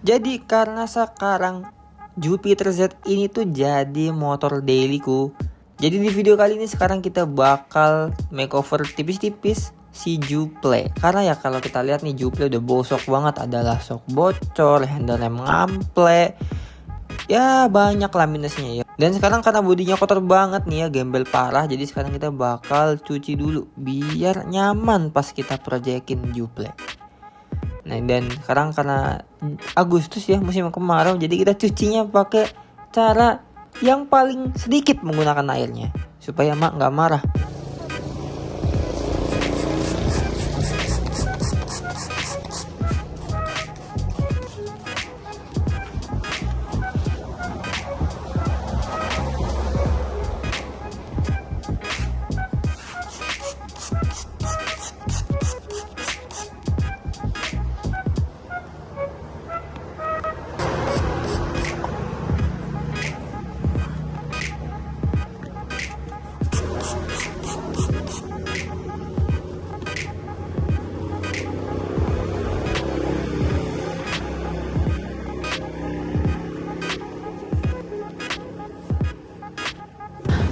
Jadi karena sekarang Jupiter Z ini tuh jadi motor dailyku. Jadi di video kali ini sekarang kita bakal makeover tipis-tipis si Juple. Karena ya kalau kita lihat nih Juple udah bosok banget, adalah shock bocor, handle-nya ngample. Ya banyak lah minusnya ya. Dan sekarang karena bodinya kotor banget nih ya, gembel parah. Jadi sekarang kita bakal cuci dulu biar nyaman pas kita proyekin Juple. Nah dan sekarang karena Agustus ya, musim kemarau, jadi kita cucinya pakai cara yang paling sedikit menggunakan airnya supaya mak nggak marah.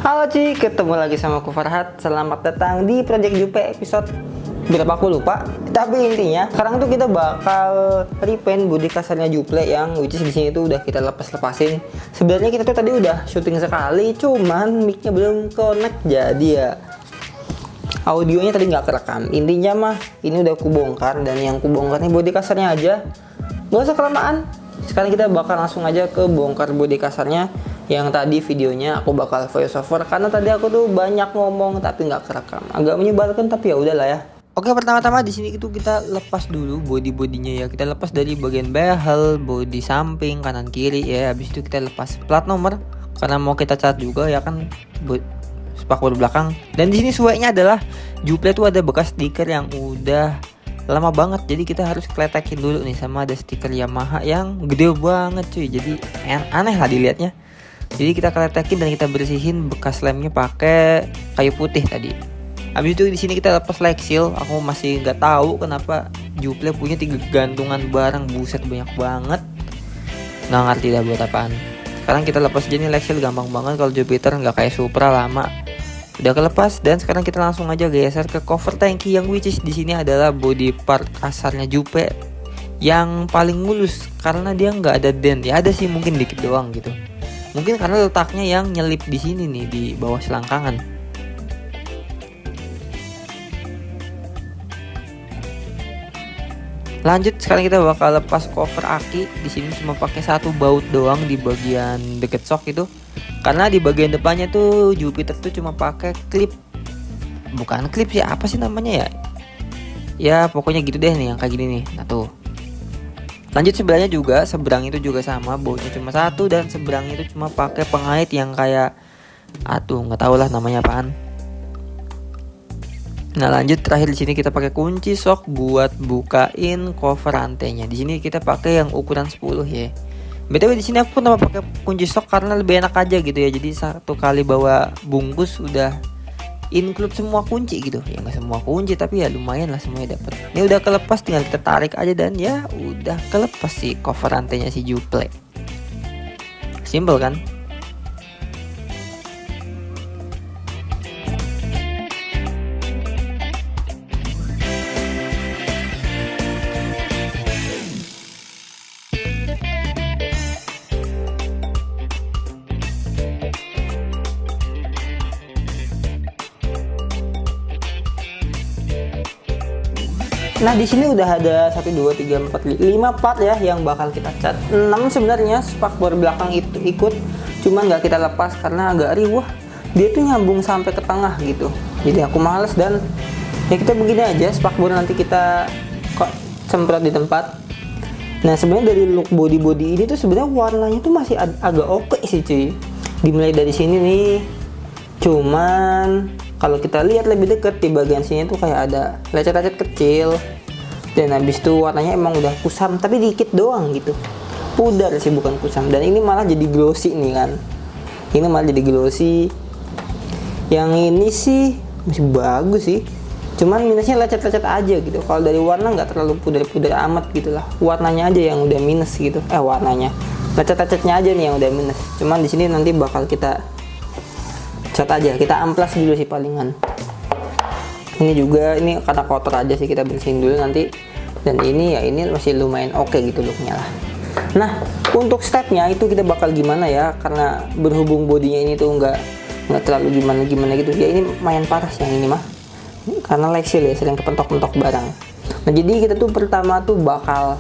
Halo Ci, ketemu lagi sama aku Farhat. Selamat datang di Project Jupe episode berapa aku lupa. Tapi intinya sekarang tuh kita bakal repaint bodi kasarnya Juple yang which is di sini tuh udah kita lepasin. Sebenarnya kita tuh tadi udah syuting sekali, cuman mic-nya belum connect, jadi ya audionya tadi nggak kerekam. Intinya mah ini udah aku bongkar, dan yang aku bongkar nih bodi kasarnya aja. Gak usah kelamaan. Sekarang kita bakal langsung aja ke bongkar bodi kasarnya. Yang tadi videonya aku bakal voice over karena tadi aku tuh banyak ngomong tapi nggak kerekam, agak menyebalkan, tapi ya udahlah ya. Oke, pertama-tama di sini itu kita lepas dulu bodinya ya. Kita lepas dari bagian behel, bodi samping, kanan kiri ya. Habis itu kita lepas plat nomor karena mau kita cat juga ya kan, spakbor belakang. Dan di sini sueknya adalah Juple tuh ada bekas stiker yang udah lama banget, jadi kita harus kletekin dulu nih. Sama ada stiker Yamaha yang gede banget cuy, jadi aneh lah dilihatnya. Jadi kita kletekin dan kita bersihin bekas lemnya pakai kayu putih tadi. Habis itu di sini kita lepas leg seal. Aku masih nggak tahu kenapa Juple punya 3 gantungan barang, buset banyak banget. Nggak ngerti dah buat apaan. Sekarang kita lepas aja nih leg seal, gampang banget. Kalau Jupiter nggak kayak Supra lama. Udah kelepas, dan sekarang kita langsung aja geser ke cover tangki yang which is di sini adalah body part kasarnya Jupe yang paling mulus karena dia nggak ada dent. Ya ada sih mungkin dikit doang gitu. Mungkin karena letaknya yang nyelip di sini nih di bawah selangkangan. Lanjut, sekarang kita bakal lepas cover aki. Di sini cuma pakai satu baut doang di bagian deket shock itu. Karena di bagian depannya tuh Jupiter tuh cuma pakai klip. Bukan klip sih, apa sih namanya ya? Ya pokoknya gitu deh nih, yang kayak gini nih. Nah tuh. Lanjut sebelahnya juga, seberang itu juga sama, bautnya cuma satu, dan seberang itu cuma pakai pengait yang kayak nggak tahu lah namanya apaan. Nah lanjut terakhir di sini kita pakai kunci shock buat bukain cover rantainya. Di sini kita pakai yang ukuran 10 ya. BTW di sini aku pun pakai kunci shock karena lebih enak aja gitu ya. Jadi satu kali bawa bungkus udah include semua kunci gitu. Ya nggak semua kunci tapi ya lumayan lah semuanya dapet. Ini udah kelepas, tinggal kita tarik aja dan ya udah kelepas si cover rantainya si Juple. Simple kan? Nah di sini udah ada 1 2 3 4 5 part ya yang bakal kita cat. 6 sebenarnya spakbor belakang itu ikut, cuman nggak kita lepas karena agak riwah. Dia tuh nyambung sampai ke tengah gitu. Jadi aku males, dan ya kita begini aja, spakbor nanti kita kok semprot di tempat. Nah sebenarnya dari look body ini tuh sebenarnya warnanya tuh masih agak oke sih cuy. Dimulai dari sini nih. Cuman kalau kita lihat lebih deket di bagian sini tuh kayak ada lecet-lecet kecil. Dan habis itu warnanya emang udah kusam tapi dikit doang gitu. Pudar sih bukan kusam. Dan ini malah jadi glossy nih kan. Ini malah jadi glossy. Yang ini sih masih bagus sih. Cuman minusnya lecet-lecet aja gitu. Kalau dari warna nggak terlalu pudar-pudar amat gitu lah. Warnanya aja yang udah minus gitu. Warnanya. Lecet-lecetnya aja nih yang udah minus. Cuman di sini nanti bakal kita cat aja. Kita amplas dulu sih palingan. Ini juga ini karena kotor aja sih, kita bersihin dulu nanti. Dan ini ya ini masih lumayan oke gitu looknya lah. Nah, untuk stepnya itu kita bakal gimana ya? Karena berhubung bodinya ini tuh nggak terlalu gimana gitu. Ya ini lumayan paras yang ini mah. Karena Lexil ya sering kepentok-pentok barang. Nah jadi kita tuh pertama tuh bakal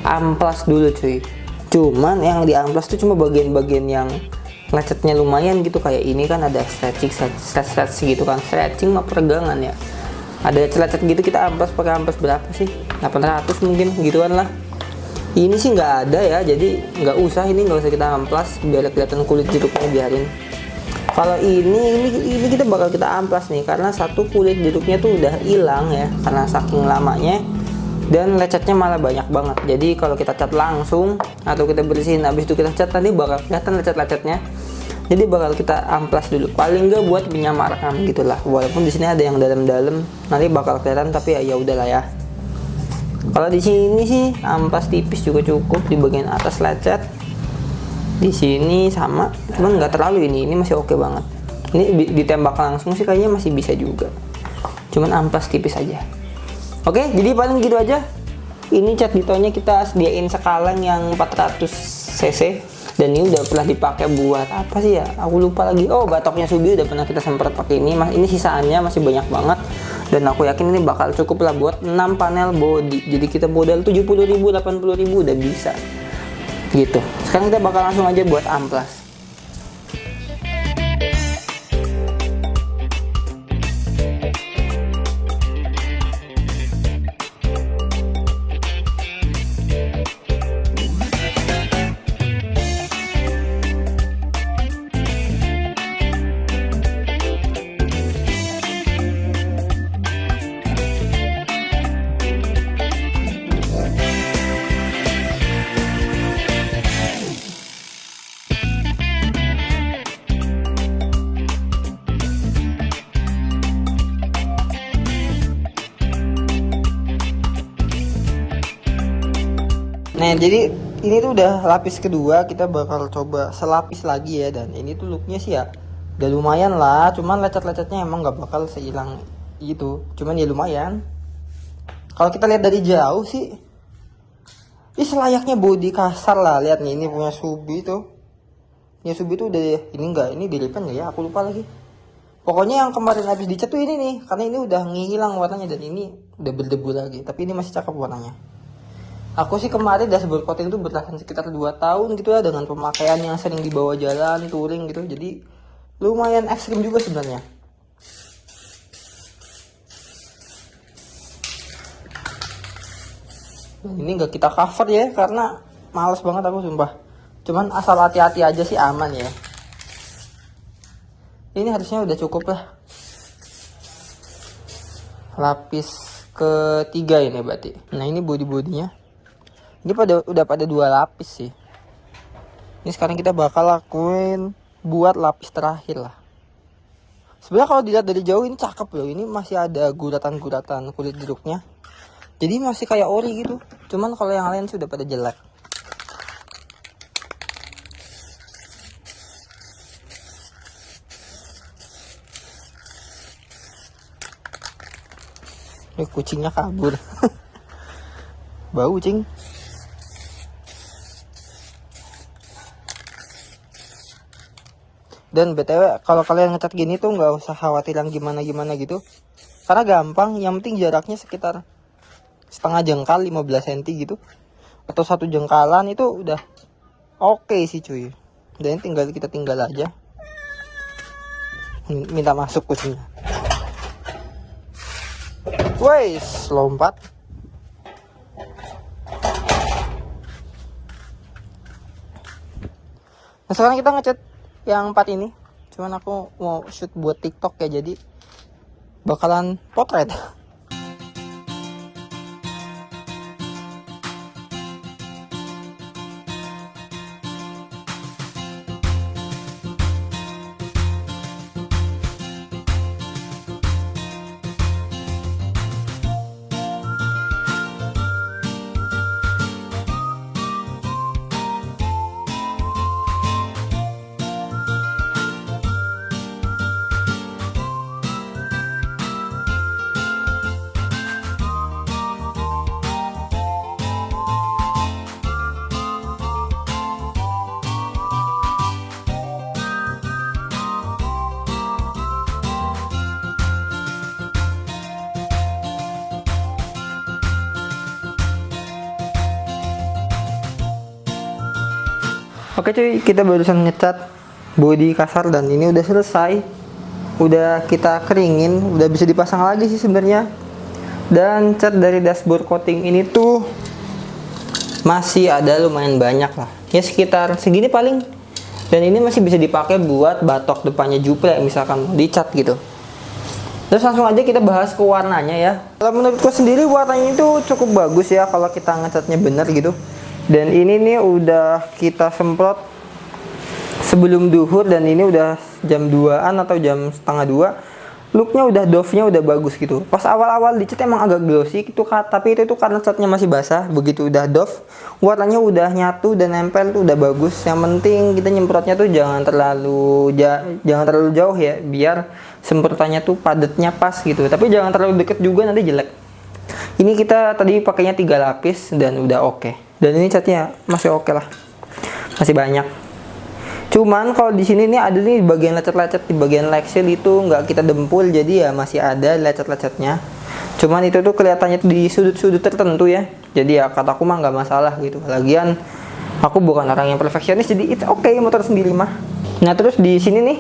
amplas dulu cuy. Cuman yang di amplas tuh cuma bagian-bagian yang lecetnya lumayan gitu. Kayak ini kan ada stretching gitu kan, stretching mah peregangan ya. Ada lecet gitu, kita amplas pakai amplas berapa sih? 800 mungkin gituan lah. Ini sih nggak ada ya, jadi nggak usah kita amplas biar kelihatan kulit jeruknya, biarin. Kalau ini kita bakal kita amplas nih, karena satu kulit jeruknya tuh udah hilang ya karena saking lamanya, dan lecetnya malah banyak banget. Jadi kalau kita cat langsung atau kita bersihin habis itu kita cat, nanti bakal kelihatan lecet-lecetnya. Jadi bakal kita amplas dulu, paling nggak buat menyamarkan gitulah. Walaupun di sini ada yang dalam-dalam, nanti bakal kelihatan, tapi ya udahlah ya. Kalau di sini sih amplas tipis juga cukup, di bagian atas lecet. Di sini sama, cuman nggak terlalu, ini masih oke banget. Ini ditembak langsung sih kayaknya masih bisa juga, cuman amplas tipis aja. Oke, jadi paling gitu aja. Ini cat ditonya kita sediain sekaleng yang 400 cc, dan ini udah pernah dipakai buat apa sih ya, aku lupa lagi. Oh, batoknya Subi udah pernah kita semprot pakai ini. Ini sisaannya masih banyak banget, dan aku yakin ini bakal cukup lah buat 6 panel body. Jadi kita modal 70.000 80.000 udah bisa gitu. Sekarang kita bakal langsung aja buat amplas. Nah jadi ini tuh udah lapis kedua, kita bakal coba selapis lagi ya. Dan ini tuh looknya sih ya udah lumayan lah, cuman lecet-lecetnya emang nggak bakal sehilang itu, cuman ya lumayan. Kalau kita lihat dari jauh sih ini selayaknya body kasar lah. Lihat nih, ini punya Subi tuh. Ini Subi tuh udah, ini enggak, ini dilipan nggak ya, aku lupa lagi. Pokoknya yang kemarin habis dicat tuh ini nih, karena ini udah ngihilang warnanya, dan ini udah berdebu lagi, tapi ini masih cakep warnanya. Aku sih kemarin dashboard coating itu bertahan sekitar 2 tahun gitu ya, dengan pemakaian yang sering dibawa jalan, touring gitu. Jadi lumayan ekstrim juga sebenarnya. Ini nggak kita cover ya, karena males banget aku sumpah. Cuman asal hati-hati aja sih, aman ya. Ini harusnya udah cukup lah. Lapis ketiga ini berarti. Nah ini body-bodinya. Ini udah pada 2 lapis sih. Ini sekarang kita bakal lakuin buat lapis terakhir lah. Sebenarnya kalau dilihat dari jauh ini cakep loh. Ini masih ada guratan-guratan kulit jeruknya. Jadi masih kayak ori gitu. Cuman kalau yang lain sudah pada jelek. Ini kucingnya kabur. Bau cing. Dan BTW kalau kalian ngecat gini tuh nggak usah khawatir yang gimana-gimana gitu. Karena gampang, yang penting jaraknya sekitar setengah jengkal, 15 cm gitu. Atau 1 jengkalan itu udah oke sih cuy. Dan kita tinggal aja. Minta masuk kucingnya. Wes, lompat. Nah sekarang kita ngecat yang 4 ini, cuman aku mau shoot buat TikTok ya, jadi bakalan potret. Oke cuy, kita barusan ngecat bodi kasar dan ini udah selesai. Udah kita keringin, udah bisa dipasang lagi sih sebenarnya. Dan cat dari dashboard coating ini tuh masih ada lumayan banyak lah. Ya sekitar segini paling. Dan ini masih bisa dipakai buat batok depannya Juple misalkan mau dicat gitu. Terus langsung aja kita bahas ke warnanya ya. Kalau menurutku sendiri warnanya itu cukup bagus ya kalau kita ngecatnya bener gitu. Dan ini nih udah kita semprot sebelum duhur dan ini udah jam 2-an atau jam setengah 2. Looknya udah doff-nya udah bagus gitu. Pas awal-awal dicat emang agak glossy gitu, tapi itu tuh karena catnya masih basah. Begitu udah doff, warnanya udah nyatu dan nempel tuh udah bagus. Yang penting kita nyemprotnya tuh jangan terlalu jauh ya, biar semprotannya tuh padatnya pas gitu. Tapi jangan terlalu deket juga nanti jelek. Ini kita tadi pakainya 3 lapis dan udah oke. Dan ini catnya masih oke lah. Masih banyak. Cuman kalau di sini nih ada nih bagian lecet-lecet di bagian leg seal itu nggak kita dempul, jadi ya masih ada lecet-lecetnya. Cuman itu tuh kelihatannya di sudut-sudut tertentu ya. Jadi ya kataku mah nggak masalah gitu. Lagian aku bukan orang yang perfeksionis, jadi it's okay motor sendiri mah. Nah terus di sini nih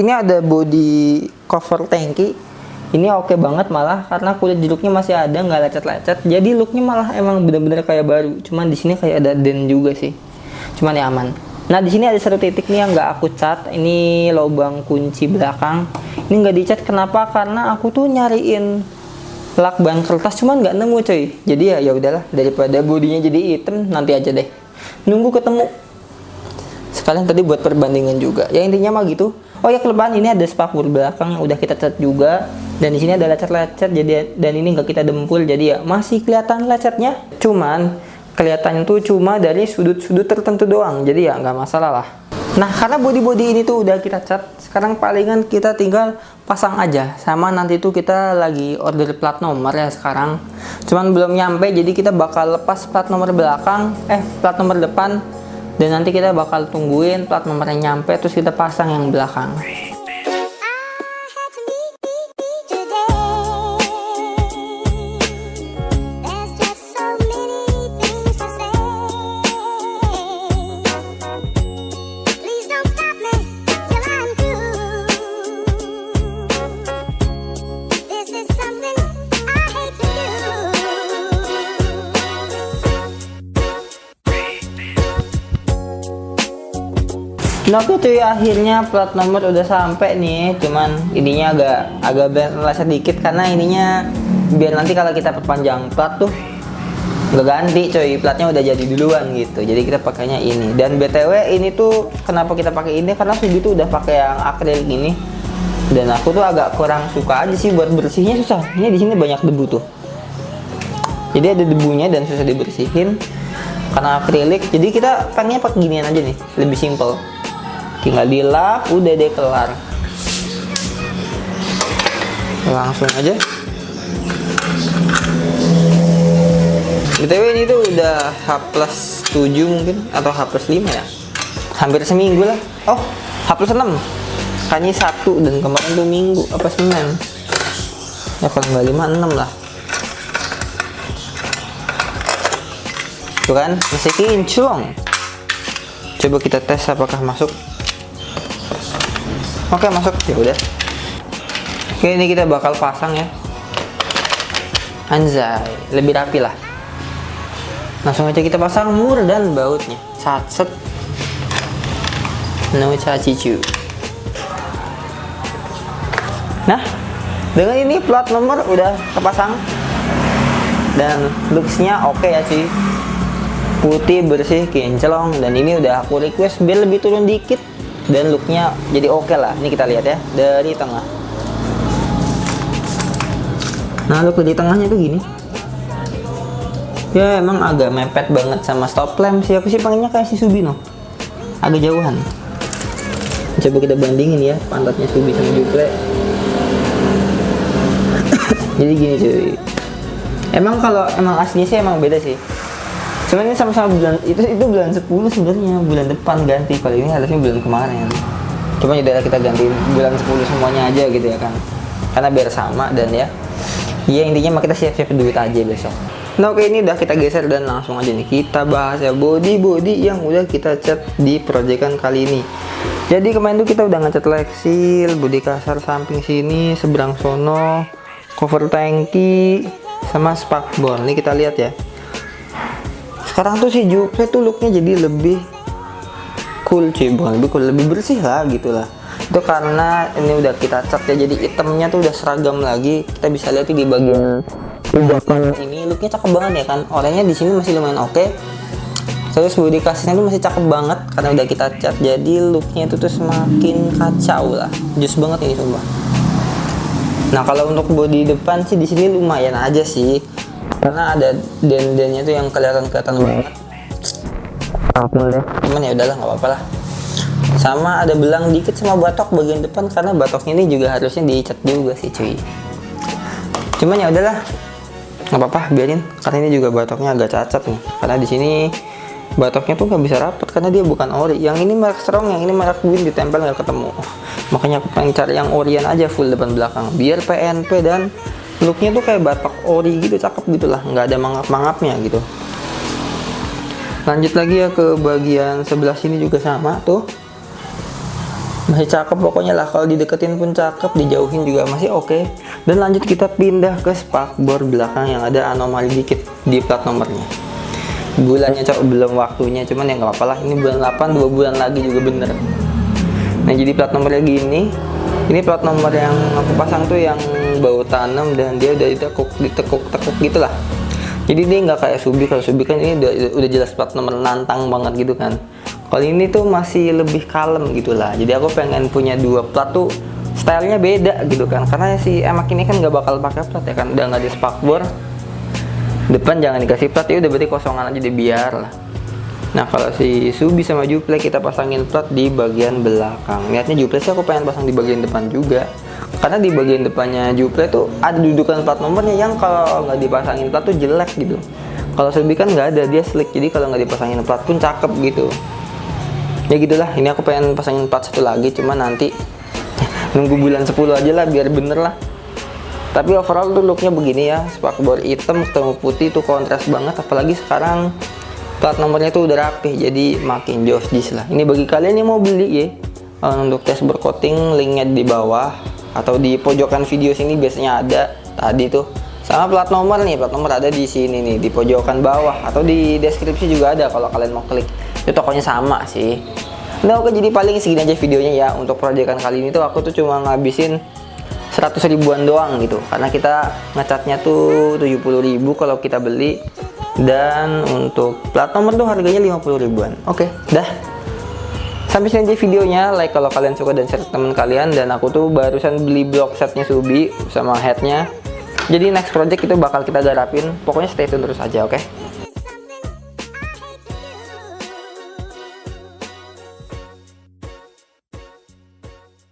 ini ada body cover tangki. Ini oke banget malah karena kulit jeruknya masih ada, nggak lecet-lecet. Jadi looknya malah emang bener-bener kayak baru. Cuman di sini kayak ada dent juga sih. Cuman ya aman. Nah di sini ada satu titik nih yang nggak aku cat. Ini lubang kunci belakang. Ini nggak dicat kenapa? Karena aku tuh nyariin lakban kertas cuman nggak nemu coy. Jadi ya udahlah, daripada bodinya jadi hitam nanti aja deh. Nunggu ketemu. Sekalian tadi buat perbandingan juga. Ya intinya mah gitu. Oh ya kelebaan ini ada spakbor belakang udah kita cat juga. Dan di sini ada lecet-lecet dan ini nggak kita dempul jadi ya masih kelihatan lecetnya. Cuman kelihatannya tuh cuma dari sudut-sudut tertentu doang, jadi ya nggak masalah lah. Nah karena body ini tuh udah kita cat, sekarang palingan kita tinggal pasang aja. Sama nanti tuh kita lagi order plat nomor ya sekarang. Cuman belum nyampe, jadi kita bakal lepas plat nomor belakang, plat nomor depan. Dan nanti kita bakal tungguin plat nomornya nyampe, terus kita pasang yang belakang. Nah oke cuy, akhirnya plat nomor udah sampai nih. Cuman ininya agak meleset dikit karena ininya biar nanti kalau kita perpanjang plat tuh nggak ganti cuy, platnya udah jadi duluan gitu. Jadi kita pakainya ini. Dan BTW ini tuh kenapa kita pakai ini, karena Subi tuh udah pakai yang akrilik ini. Dan aku tuh agak kurang suka aja sih, buat bersihnya susah. Ini di sini banyak debu tuh. Jadi ada debunya dan susah dibersihin karena akrilik. Jadi kita pengennya pakai ginian aja nih, lebih simple. Tinggal dilap, udah deh kelar. Langsung aja. BTW ini tuh udah H+7 mungkin atau H+5 ya. Hampir seminggu lah. Oh, H+6. Kayaknya 1 dan kemarin tuh minggu apa Senin. Ya kalau nggak 5, 6 lah. Tuh kan, masih kinclong. Coba kita tes apakah masuk. Oke masuk, ya udah. Oke ini kita bakal pasang ya. Anjay, lebih rapi lah. Langsung aja kita pasang mur dan bautnya. Set. No cacicu. Nah, dengan ini plat nomor udah terpasang dan looksnya oke ya sih. Putih, bersih, kinclong, dan ini udah aku request biar lebih turun dikit. Dan looknya jadi oke lah. Ini kita lihat ya dari tengah. Nah look di tengahnya tuh gini. Ya emang agak mepet banget sama stop lamp sih. Aku sih pengennya kayak si Subino, agak jauhan. Coba kita bandingin ya pantatnya Subi sama Juple. Jadi gini cuy. Emang aslinya sih emang beda sih. Cuman ini sama-sama bulan itu bulan 10 sebenarnya, bulan depan ganti. Kalau ini harusnya bulan kemarin. Cuma udah kita ganti bulan 10 semuanya aja gitu ya kan. Karena biar sama dan ya. Iya intinya mah kita siap-siap duit aja besok. Nah oke, ini udah kita geser dan langsung aja nih kita bahas ya body yang udah kita cat di proyekan kali ini. Jadi kemarin tuh kita udah ngecat Lexil, bodi kasar samping sini, seberang sono, cover tangki, sama spakbor. Ini kita lihat ya. Sekarang tuh si Juple tuh looknya jadi lebih cool cuy, bukan lebih cool, lebih bersih lah gitu lah. Itu karena ini udah kita cat ya, jadi itemnya tuh udah seragam lagi. Kita bisa lihat di bagian udapan ini looknya cakep banget ya kan. Orangnya di sini masih lumayan oke. Terus bodi kasarnya tuh masih cakep banget karena udah kita cat, jadi looknya itu tuh semakin kacau lah. Jus banget ini coba. Nah kalau untuk bodi depan sih di sini lumayan aja sih, karena ada den-dennya tuh yang kelihatan banget. Cuman ya udahlah, nggak apa-apa lah. Sama ada belang dikit sama batok bagian depan, karena batoknya ini juga harusnya dicat juga sih cuy. Cuman ya udahlah, nggak apa-apa, biarin, karena ini juga batoknya agak cacat nih, karena di sini batoknya tuh nggak bisa rapat karena dia bukan ori. Yang ini merek Strong, yang ini merek Win, ditempel nggak ketemu. Makanya aku pengen cari yang orian aja full depan belakang, biar PNP dan looknya tuh kayak batok ori gitu, cakep gitu lah, nggak ada mangap-mangapnya gitu. Lanjut lagi ya ke bagian sebelah sini juga sama tuh, masih cakep pokoknya lah. Kalau dideketin pun cakep, dijauhin juga masih oke. Dan lanjut kita pindah ke spakbor belakang yang ada anomali dikit di plat nomornya. Bulannya belum waktunya, cuman ya nggak apa-apa lah, ini bulan 8, 2 bulan lagi juga bener. Nah jadi plat nomornya gini. Ini plat nomor yang aku pasang tuh yang bau tanam, dan dia udah ditekuk gitu lah. Jadi dia nggak kayak Subi. Kalau Subi kan ini udah jelas plat nomor nantang banget gitu kan. Kalau ini tuh masih lebih kalem gitu lah. Jadi aku pengen punya 2 plat tuh stylenya beda gitu kan, karena si emak ini kan nggak bakal pakai plat ya kan, udah nggak di spakbor. Depan jangan dikasih plat, ya udah berarti kosongan aja deh, biar lah. Nah kalau si Subi sama Juple kita pasangin plat di bagian belakang. Niatnya Juple sih aku pengen pasang di bagian depan juga, karena di bagian depannya Juple tuh ada dudukan plat nomornya yang kalau nggak dipasangin plat tuh jelek gitu. Kalau Subi kan nggak ada, dia slick, jadi kalau nggak dipasangin plat pun cakep gitu. Ya gitulah, ini aku pengen pasangin plat satu lagi, cuma nanti nunggu bulan 10 aja lah biar bener lah. Tapi overall tuh looknya begini ya, spakbor hitam ketemu putih tuh kontras banget, apalagi sekarang plat nomornya tuh udah rapih, jadi makin joss lah. Ini bagi kalian yang mau beli ya, untuk dashboard coating linknya di bawah atau di pojokan video sini biasanya ada tadi tuh. Sama plat nomor nih, plat nomor ada di sini nih di pojokan bawah, atau di deskripsi juga ada kalau kalian mau klik. Itu tokonya sama sih. Nah oke, jadi paling segini aja videonya ya. Untuk proyekan kali ini tuh aku tuh cuma ngabisin 100 ribuan doang gitu, karena kita ngecatnya tuh 70.000 kalau kita beli, dan untuk plat nomor tuh harganya 50 ribuan. Oke, dah. Sampai sini aja videonya. Like kalau kalian suka dan share ke teman kalian. Dan aku tuh barusan beli block setnya Subi sama headnya. Jadi next project itu bakal kita garapin. Pokoknya stay tune terus aja, oke?